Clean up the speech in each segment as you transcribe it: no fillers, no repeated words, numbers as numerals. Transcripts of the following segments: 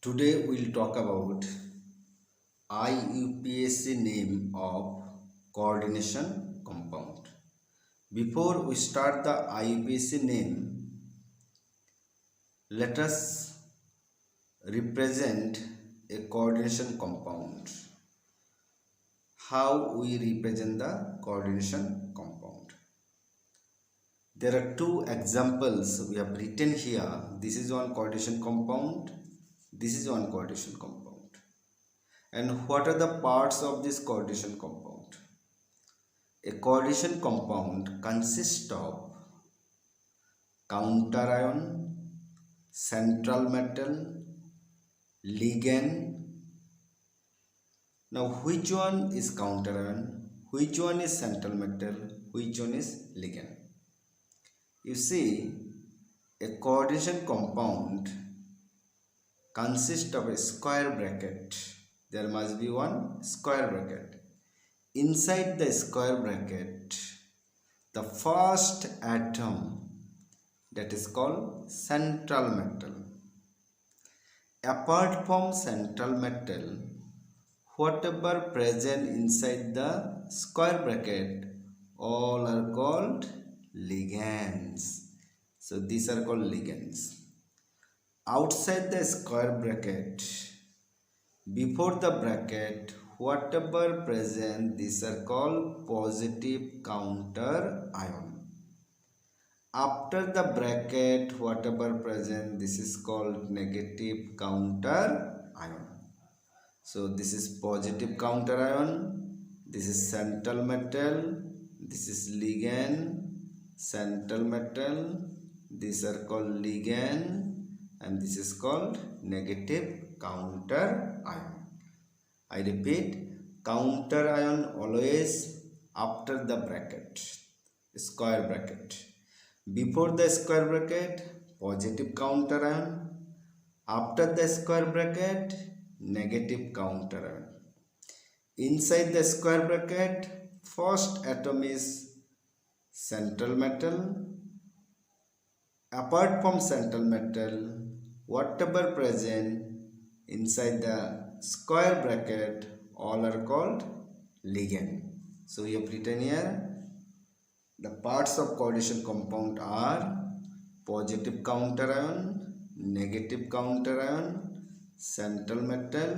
Today we'll talk about IUPAC name of coordination compound. Before we start the IUPAC name, let us represent a coordination compound. How we represent the coordination compound? There are two examples we have written here. This is one coordination compound. This is one coordination compound. And what are the parts of this coordination compound? A coordination compound consists of counter ion, central metal, ligand. Now which one is counter ion? Which one is central metal? Which one is ligand? You see, a coordination compound consists of a square bracket. There must be one square bracket. Inside the square bracket, the first atom, that is called central metal. Apart from central metal, whatever present inside the square bracket, all are called ligands. So these are called ligands. Outside the square bracket, before the bracket, whatever present, these are called positive counter ion. After the bracket, whatever present, this is called negative counter ion. So this is positive counter ion, this is central metal, this is ligand, central metal, these are called ligand, and this is called negative counter ion. I repeat, counter ion always after the bracket, square bracket. Before the square bracket, positive counter ion. After the square bracket, negative counter ion. Inside the square bracket, first atom is central metal. Apart from central metal, whatever present inside the square bracket, all are called ligand. So we have written here, the parts of coordination compound are positive counter ion, negative counter ion, central metal,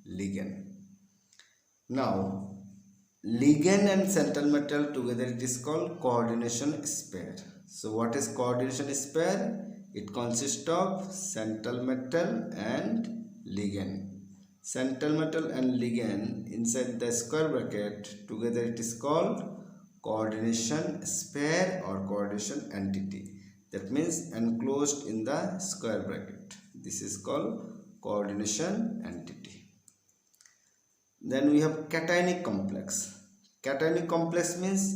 ligand. Now, ligand and central metal together, it is called coordination pair. So what is coordination pair? It consists of central metal and ligand. Central metal and ligand inside the square bracket, together it is called coordination pair or coordination entity. That means enclosed in the square bracket. This is called coordination entity. Then we have cationic complex. Cationic complex means,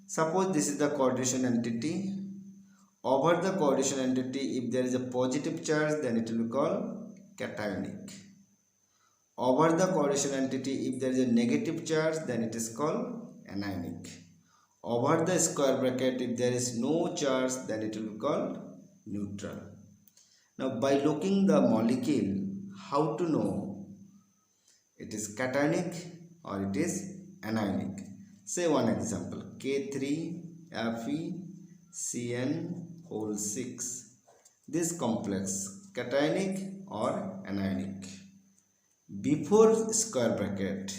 suppose this is the coordination entity. Over the coordination entity, if there is a positive charge, then it will be called cationic. Over the coordination entity, if there is a negative charge, then it is called anionic. Over the square bracket, if there is no charge, then it will be called neutral. Now, by looking the molecule, how to know it is cationic or it is anionic? Say one example, K3FeCN6. This complex, cationic or anionic? Before square bracket,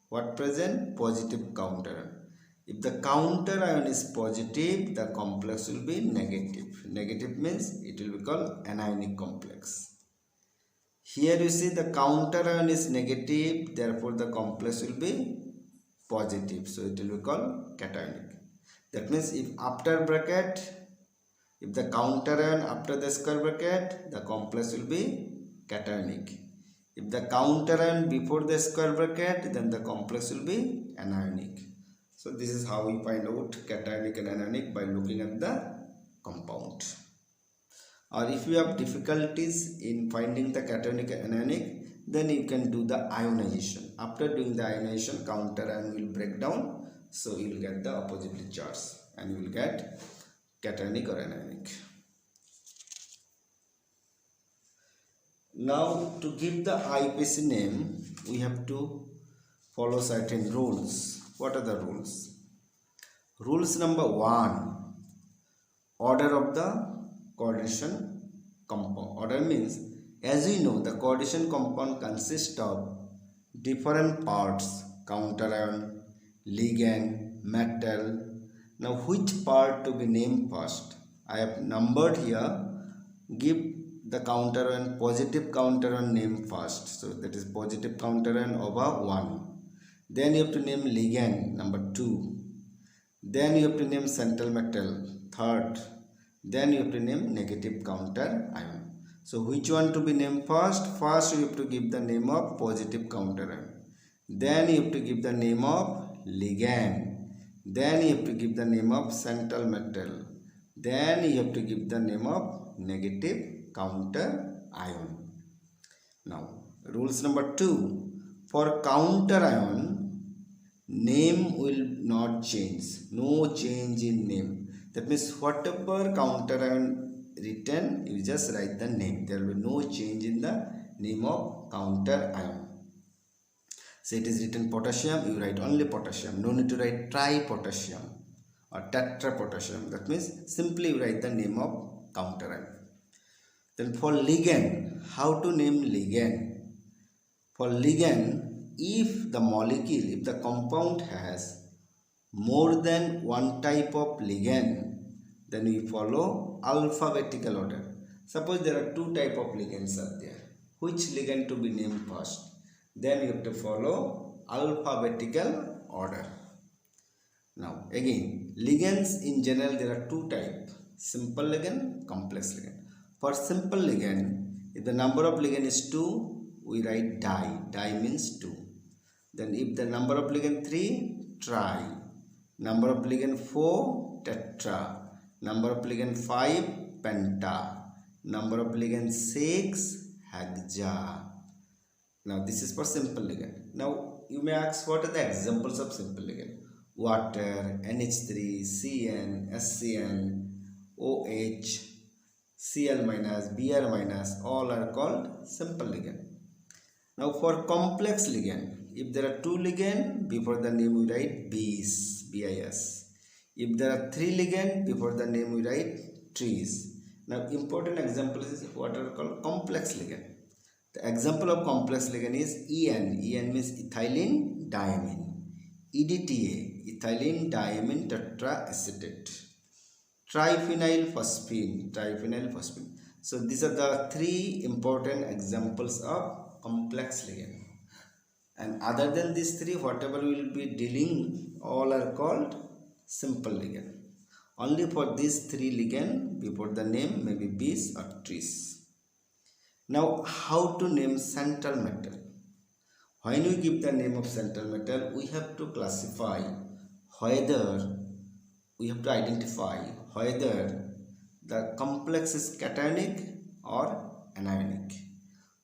what present? Positive counter. If the counter ion is positive, the complex will be negative. Negative means it will be called anionic complex. Here you see the counter ion is negative, therefore the complex will be positive. So it will be called cationic. That means if after bracket, if the counter ion after the square bracket, the complex will be cationic. If the counter ion before the square bracket, then the complex will be anionic. So this is how we find out cationic and anionic, by looking at the compound. Or if you have difficulties in finding the cationic and anionic, then you can do the ionization. After doing the ionization, counter ion will break down, so you will get the oppositely charge and you will get cationic or anionic. Now to give the IUPAC name, we have to follow certain rules. What are the rules? Rules number 1, order of the coordination compound. Order means, as we know, the coordination compound consists of different parts: counter ion, ligand, metal. Now which part to be named first? I have numbered here. Give the counter ion, positive counter ion name first. So that is positive counter ion over 1. Then you have to name ligand, number 2. Then you have to name central metal, third. Then you have to name negative counter ion. So which one to be named first? First you have to give the name of positive counter ion. Then you have to give the name of ligand. Then you have to give the name of central metal. Then you have to give the name of negative counter ion. Now rules number 2. For counter ion, name will not change. No change in name. That means whatever counter ion written, you just write the name. There will be no change in the name of counter ion. Say it is written potassium, you write only potassium. No need to write tri-potassium or tetra-potassium. That means simply you write the name of counter ion. Then for ligand, how to name ligand? For ligand, if the molecule, if the compound has more than one type of ligand, then we follow alphabetical order. Suppose there are 2 type of ligands are there. Which ligand to be named first? Then you have to follow alphabetical order. Now again, ligands in general there are 2 types: simple ligand, complex ligand. For simple ligand, if the number of ligand is 2, we write di. Di means 2. Then if the number of ligand 3, tri. Number of ligand 4, tetra. Number of ligand 5, penta. Number of ligand 6, hexa. Now this is for simple ligand. Now you may ask, what are the examples of simple ligand? Water, NH3, CN, SCN, OH, Cl minus, Br minus, all are called simple ligand. Now for complex ligand, if there are 2 ligand, before the name we write bis, bis. If there are 3 ligand, before the name we write tris. Now important example is what are called complex ligand. The example of complex ligand is En. En means ethylene diamine. EDTA, ethylene diamine tetraacetate. Triphenyl phosphine. So these are the 3 important examples of complex ligand. And other than these 3, whatever we will be dealing, all are called simple ligand. Only for these 3 ligand, before the name may be bis or tris. Now how to name central metal? When we give the name of central metal, we have to classify whether, we have to identify whether the complex is cationic or anionic.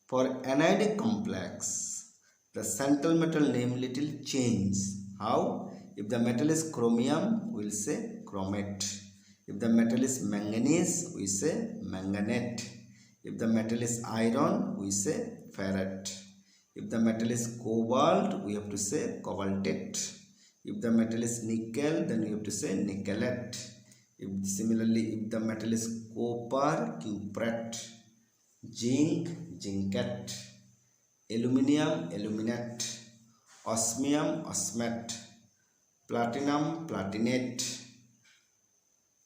For anionic complex, the central metal name little change. How? If the metal is chromium, we will say chromate. If the metal is manganese, we say manganate. If the metal is iron, we say ferrite. If the metal is cobalt, we have to say cobaltate. If the metal is nickel, then we have to say nickelate. Similarly, if the metal is copper, cuprate. Zinc, zincate. Aluminium, aluminate. Osmium, osmate. Platinum, platinate.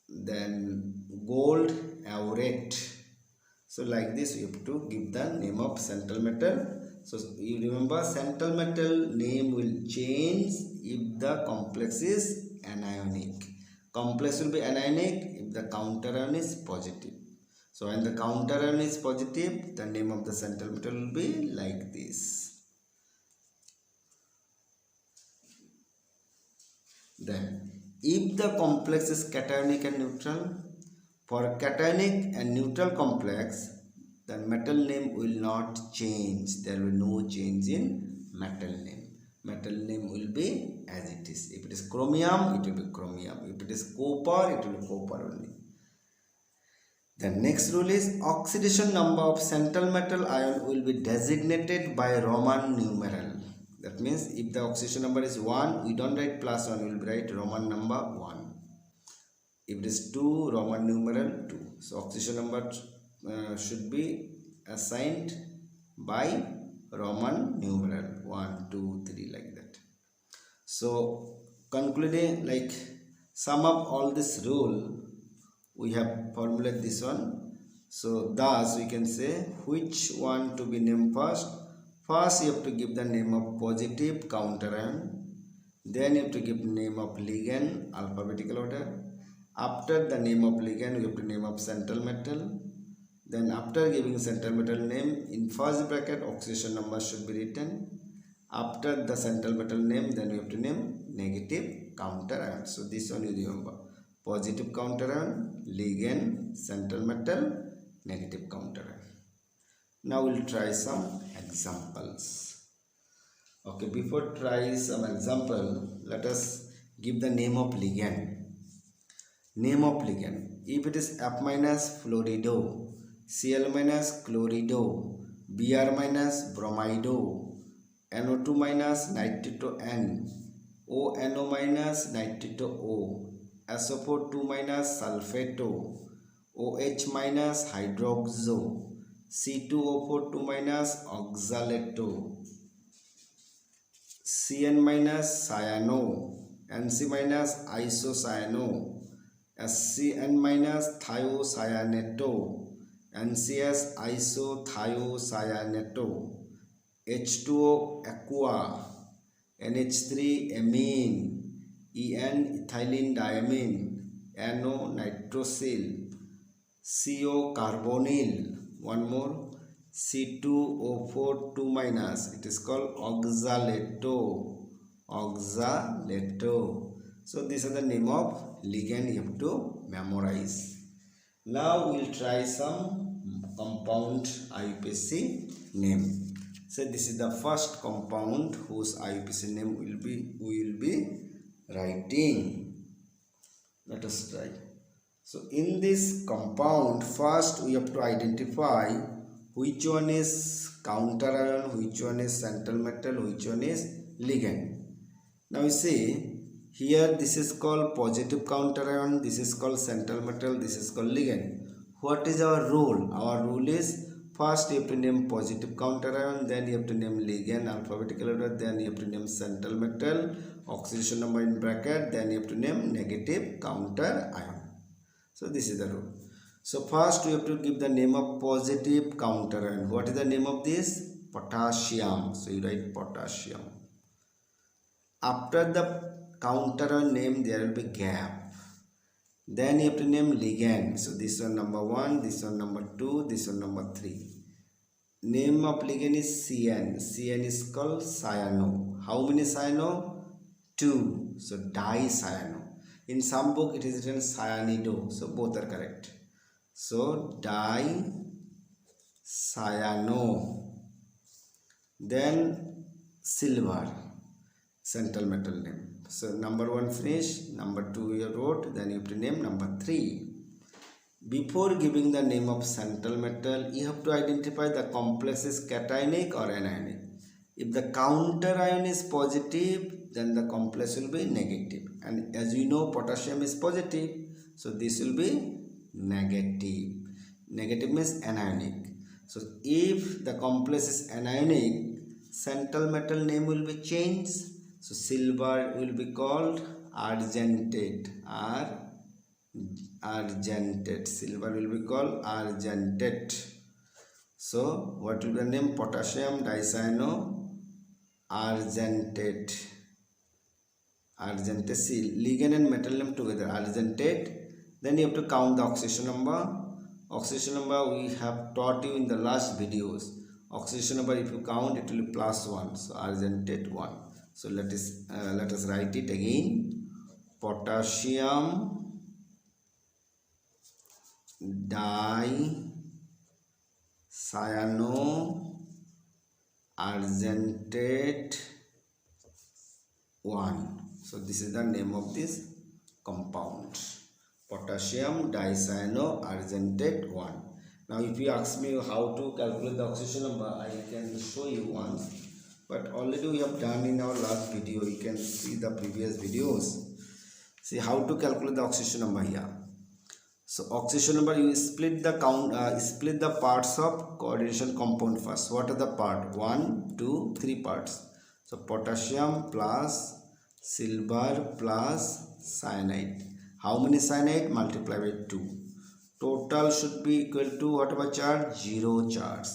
Then gold, aurate. So like this, you have to give the name of central metal. So you remember, central metal name will change if the complex is anionic. Complex will be anionic if the counter ion is positive. So when the counter ion is positive, the name of the central metal will be like this. Then if the complex is cationic and neutral, for cationic and neutral complex, the metal name will not change. There will be no change in metal name. Metal name will be as it is. If it is chromium, it will be chromium. If it is copper, it will be copper only. The next rule is oxidation number of central metal ion will be designated by Roman numeral. That means if the oxidation number is 1, we don't write plus 1, we will write Roman number 1. If it is 2, Roman numeral 2. So oxidation number should be assigned by Roman numeral 1, 2, 3 like that. So concluding, like sum up all this rule, we have formulated this one. So thus we can say which one to be named first. First you have to give the name of positive counter ion, then you have to give name of ligand, alphabetical order. After the name of ligand we have to name of central metal. Then after giving central metal name, in first bracket oxidation number should be written. After the central metal name, then we have to name negative counter ion. So this one you remember: positive counter ion, ligand, central metal, negative counter ion. Now we'll try some examples. Okay, before try some example, let us give the name of ligand. Name of ligand: if it is F minus fluorido, Cl minus chlorido, Br minus bromido, NO2 minus nitrito N, ONO minus nitrito O, SO4 2 minus sulfato, OH minus hydroxo, C2O4 2 minus oxalato, Cn minus cyano, Nc minus isocyano, SCN minus thiocyaneto, NCS isothiocyaneto, H2O aqua, NH3 amine, EN ethylene diamine, NO nitrosyl, CO carbonyl, one more C2O4 2 minus, it is called oxalato, oxalato. So these are the name of ligand you have to memorize. Now we will try some compound IUPAC name. So this is the first compound whose IUPAC name we will be writing. Let us try. So in this compound, first we have to identify which one is counter ion, which one is central metal, which one is ligand. Now you see, here this is called positive counter ion, this is called central metal, this is called ligand. What is our rule? Our rule is first you have to name positive counter ion, then you have to name ligand, alphabetical order, then you have to name central metal, oxidation number in bracket, then you have to name negative counter ion. So this is the rule. So first we have to give the name of positive counter ion. What is the name of this? Potassium. So you write potassium. After the counter ion name there will be gap. Then you have to name ligand. So this one number 1, this one number 2, this one number 3. Name of ligand is Cn. Cn is called cyano. How many cyano? 2. So dicyano. In some book it is written cyanido. So both are correct. So dicyano. Then silver, central metal name. So number 1 finish, number 2 you wrote, then you have to name number 3. Before giving the name of central metal, you have to identify the complex is cationic or anionic. If the counter ion is positive, then the complex will be negative. And as we know, potassium is positive, so this will be negative. Negative means anionic. So if the complex is anionic, central metal name will be changed. So silver will be called argentate. Argentate. Silver will be called argentate. So what will be the name? Potassium dicyano argentate. Argentate. See, ligand and metal name together. Argentate. Then you have to count the oxidation number. Oxidation number we have taught you in the last videos. Oxidation number if you count it will be +1. So argentate 1. So let us write it again. Potassium dicyano argentate 1. So this is the name of this compound, potassium dicyanoargentate 1. Now if you ask me how to calculate the oxidation number, I can show you once, but already we have done in our last video. You can see the previous videos. See how to calculate the oxidation number here. So oxidation number, you split the parts of coordination compound first. What are the part? 1, 2, 3 parts. So potassium plus silver plus cyanide. How many cyanide? Multiply by 2. Total should be equal to whatever charge? 0 charge.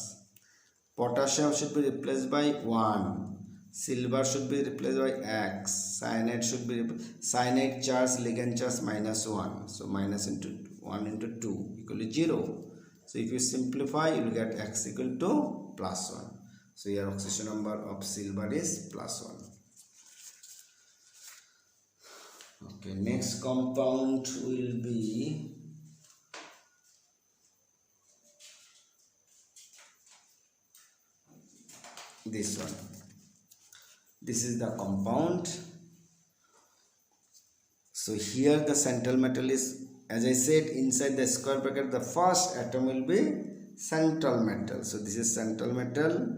Potassium should be replaced by 1. Silver should be replaced by X. Cyanide should be cyanide charge, ligand charge minus 1. So minus into 1 into 2 equal to 0. So if you simplify, you will get X equal to plus 1. So your oxidation number of silver is plus 1. Okay, next compound will be this one. This is the compound. So here the central metal is, as I said, inside the square bracket the first atom will be central metal. So this is central metal,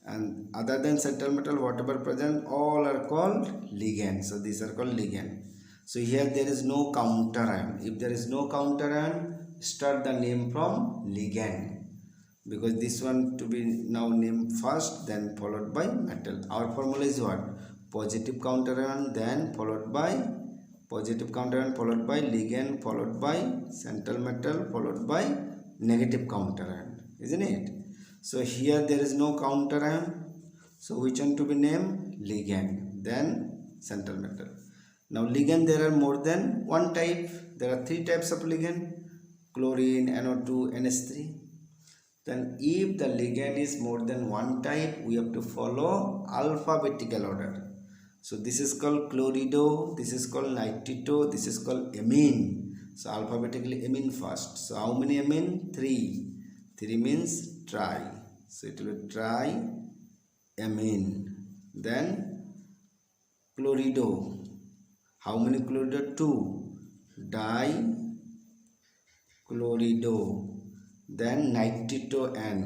and other than central metal, whatever present, all are called ligand. So these are called ligand. So here there is no counter ion. If there is no counter ion, start the name from ligand, because this one to be now named first, then followed by metal. Our formula is what? Positive counter ion, then followed by positive counter ion, followed by ligand, followed by central metal, followed by negative counter ion, isn't it? So here there is no counter ion, so which one to be named? Ligand, then central metal. Now ligand, there are more than one type. There are 3 types of ligand: chlorine, NO2, NH3. Then if the ligand is more than one type, we have to follow alphabetical order. So this is called chlorido, this is called nitrito, this is called amine. So alphabetically amine first. So how many amine? 3. 3 means tri. So it will be triamine. Then chlorido. How many chlorido? 2. Dichlorido. Then nitrito N.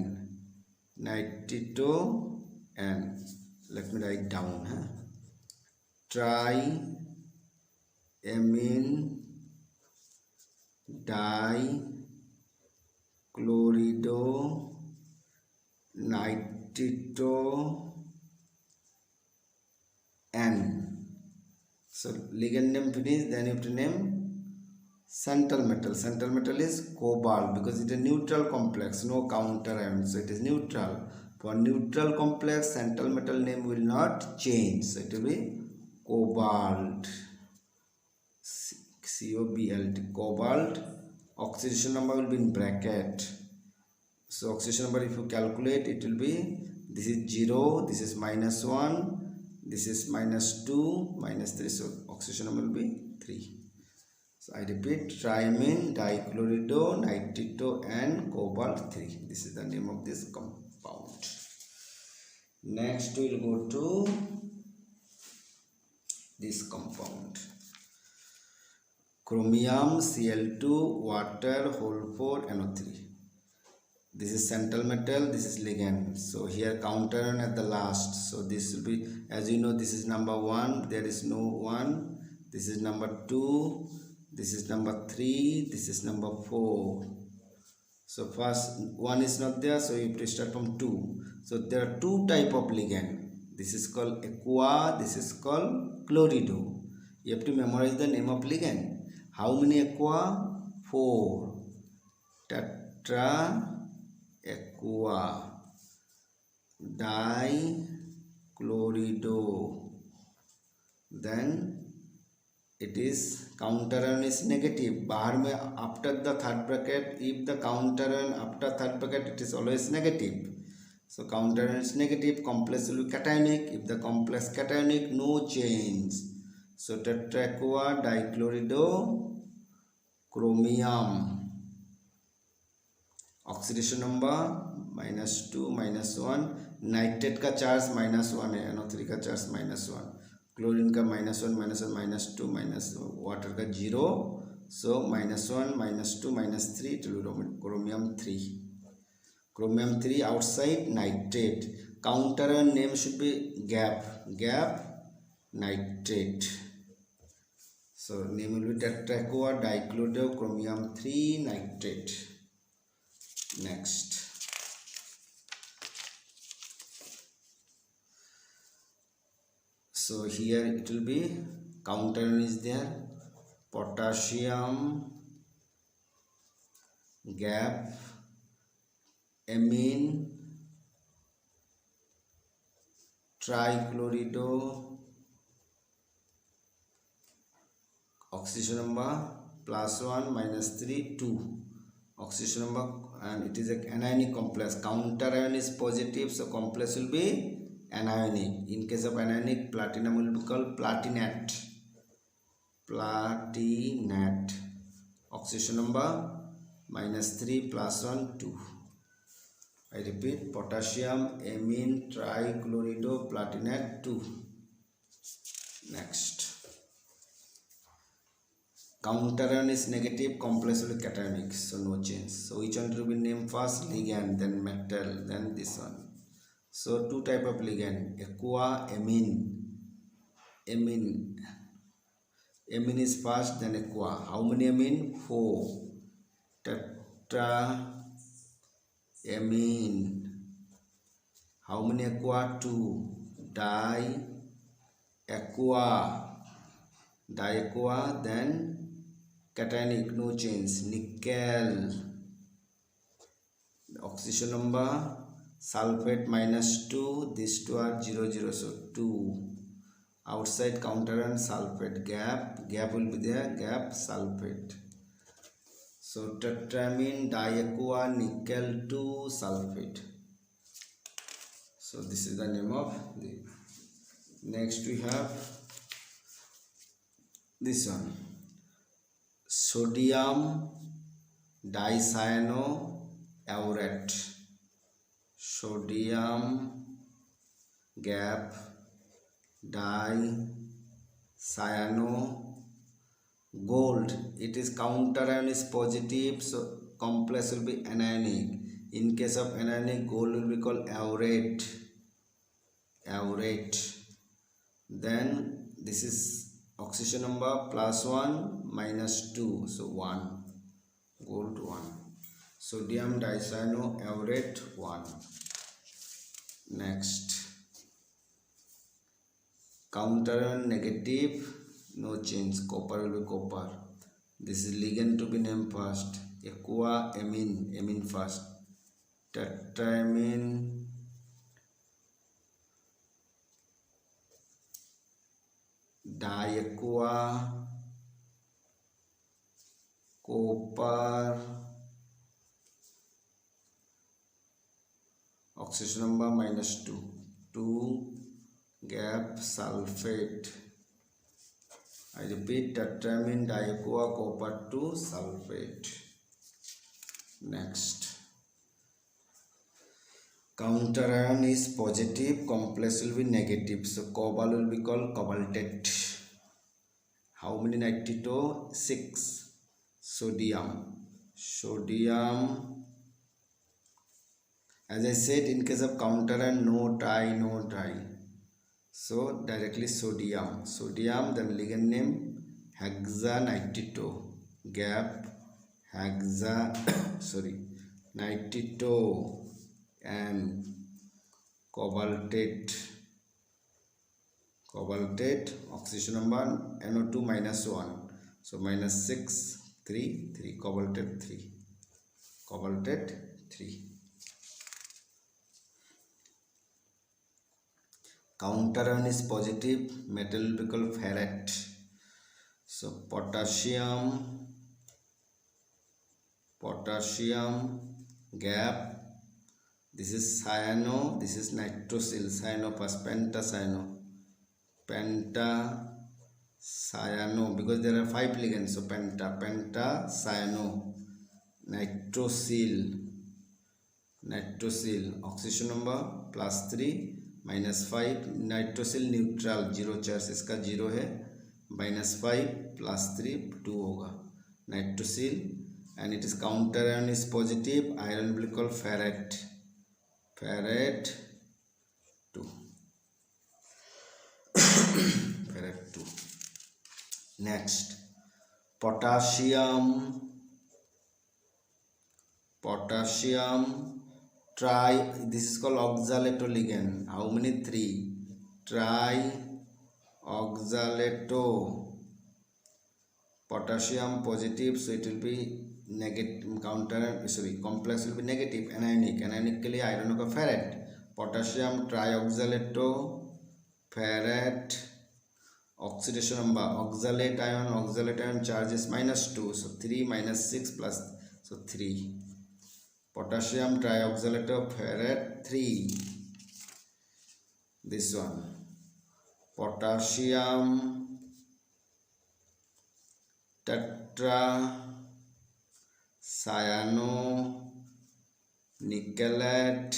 Nitrito N. Let me write down. Triamine dichlorido nitrito N. So ligand name finished, then you have to name central metal. Central metal is cobalt, because it is a neutral complex, no counter ion, so it is neutral. For neutral complex, central metal name will not change, so it will be cobalt, C-O-B-L-T, cobalt. Oxidation number will be in bracket. So oxidation number, if you calculate, it will be, this is 0, this is minus 1, this is minus 2, minus 3, so oxidation number will be 3. So I repeat, triamine dichlorido nitrito and cobalt 3. This is the name of this compound. Next we will go to this compound: chromium, Cl2, water, whole 4, NO3. This is central metal, this is ligand. So here counter ion at the last. So this will be, as you know, this is number 1, there is no 1. This is number 2, this is number 3, this is number 4. So first 1 is not there, so you have to start from 2. So there are 2 type of ligand. This is called aqua, this is called chlorido. You have to memorize the name of ligand. How many aqua? 4. Tetra aqua, dichlorido. Then it is counter ion is negative. बाहर में after the third bracket, if the counter ion after third bracket, it is always negative. So counter ion is negative, complex will be cationic. If the complex cationic, no change. So tetra aqua, dichlorido, chromium. Oxidation number -2, -1. Nitrate का charge -1 है, NO3 का charge -1, chlorine का -1, -1, -2, water का 0, So -1, -2, -3, it will be chromium 3. Chromium 3 outside nitrate. Counter ion name should be gap nitrate. So name will be tetraqua dichloride chromium 3 nitrate. Next. So here it will be counter ion is there. Potassium gap amine trichlorido oxidation number +1 -3 2 oxidation number, and it is an anionic complex. Counter ion is positive, so complex will be anionic. In case of anionic, platinum will be called platinate. Oxidation number -3 +1 2. I repeat, potassium amine trichlorido platinate 2. Next. Counter ion is negative, complex will be cationic, so no change. So which one will be named first? Ligand, then metal, then this one. So two type of ligand, aqua, amine. Amine is first, then aqua. How many amine? 4. Tetra amine. How many aqua? 2. Diaqua, then cationic, no change. Nickel. Oxidation number sulfate -2. These two are 0 0, so 2. Outside counter ion sulfate, gap will be there, gap sulfate. So tetramine diaqua nickel 2 sulfate. So this is the name of the. Next we have this one, sodium dicyanoaurate. Sodium gap dicyano gold. It is counter ion is positive, so complex will be anionic. In case of anionic, gold will be called aurate. Then this is oxidation number +1 -2, so 1. Gold 1. Sodium dicyanoaurate 1. Next. Counter ion negative, no change. Copper will be copper. This is ligand to be named first. Aqua amine first. Tetramine diaqua copper. Oxidation number -2 gap sulfate. I repeat, tetramine diaqua copper 2 sulfate. Next. Counter ion is positive, complex will be negative, so cobalt will be called cobaltate. How many nitrito? 6. Sodium, as I said, in case of counter ion, no tie, so directly sodium, then ligand name hexanitrito, gap nitrito, and cobaltate. Oxidation number NO2 -1, so -6 3 cobaltate 3. Counter ion is positive, metal will be called ferrite. So potassium gap. This is cyano, this is nitrosyl, cyano plus pentacyano, because there are 5 ligands, so pentacyano. Nitrosyl, oxidation number +3 -5. Nitrosyl neutral 0 charge इसका 0 है, -5 +3 2 होगा. nitrosyl, and it is counter ion is positive, iron will be called ferrate 2. Ferrate 2. Next, potassium tri, this is called oxalato ligand. How many? 3. Trioxalato. Potassium positive, so it will be negative, complex will be negative, anionic iron का ferrate. Potassium trioxalato ferrate. Oxidation number, oxalate ion charge is -2, so 3 - 6 plus, so 3. Potassium trioxalato ferrate 3. This one, potassium tetracyanonickelate,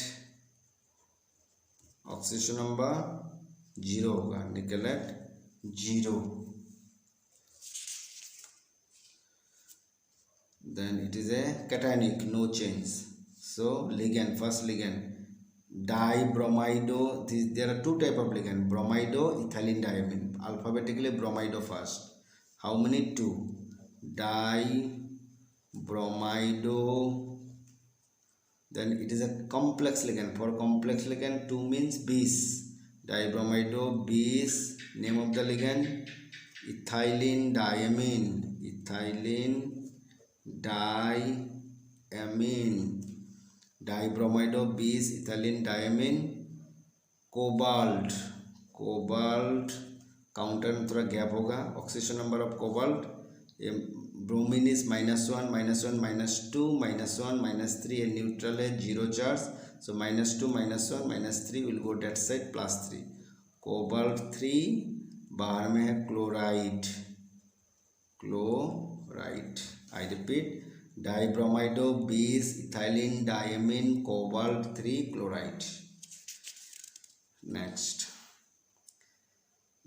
oxidation number 0 होगा, निकेलेट 0. Then it is a cationic, no change. So ligand, first ligand dibromido. There are 2 type of ligand, bromido, ethylene diamine. Alphabetically bromido first. How many? 2. Dibromido. Then it is a complex ligand. For complex ligand, 2 means bis. Dibromido bis. Name of the ligand ethylene diamine. Dibromido bis ethylene diamine. Cobalt counter में थोड़ा gap होगा. Oxygen number of cobalt, bromine is -1 -1 -2 -1 -3, and neutral है 0 charge, so -2 -1 -3 will go that side +3. Cobalt 3 बाहर में है chloride. I repeat, dibromido bis ethylene diamine cobalt 3 chloride. Next,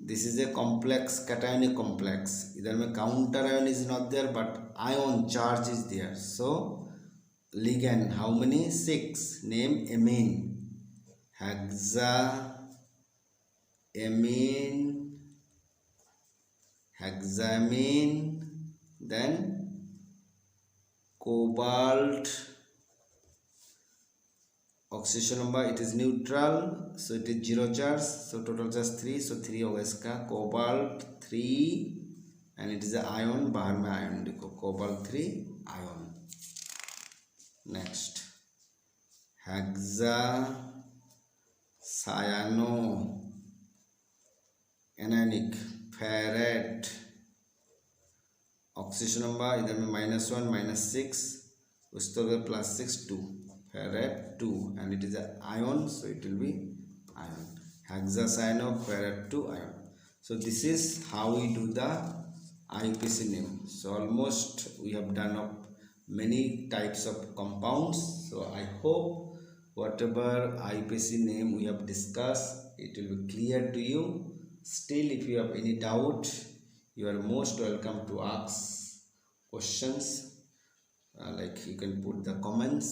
this is a complex, cationic complex. इधर में counter ion is not there but ion charge is there. So ligand, how many? 6. Name amine, hexamine, then cobalt. Oxygen number, it is neutral, so it is 0 charge, so total charge 3, so 3 होगा इसका. Cobalt 3 and it is ion, बाहर में ion लिखो, cobalt 3 ion. Next, hexacyano anionic ferrate. Oxygen number इधर में -1 -6, उस तो +6 2, ferrate 2, and it is an ion, so it will be ion. Hexacyanoferrate 2 ion. So this is how we do the IUPAC name. So almost we have done up many types of compounds. So I hope whatever IUPAC name we have discussed, it will be clear to you. Still, if you have any doubt, you are most welcome to ask questions. Like you can put the comments.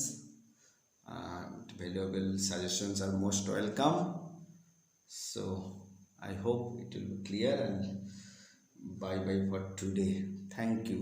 Valuable suggestions are most welcome. So I hope it will be clear, and bye bye for today. Thank you.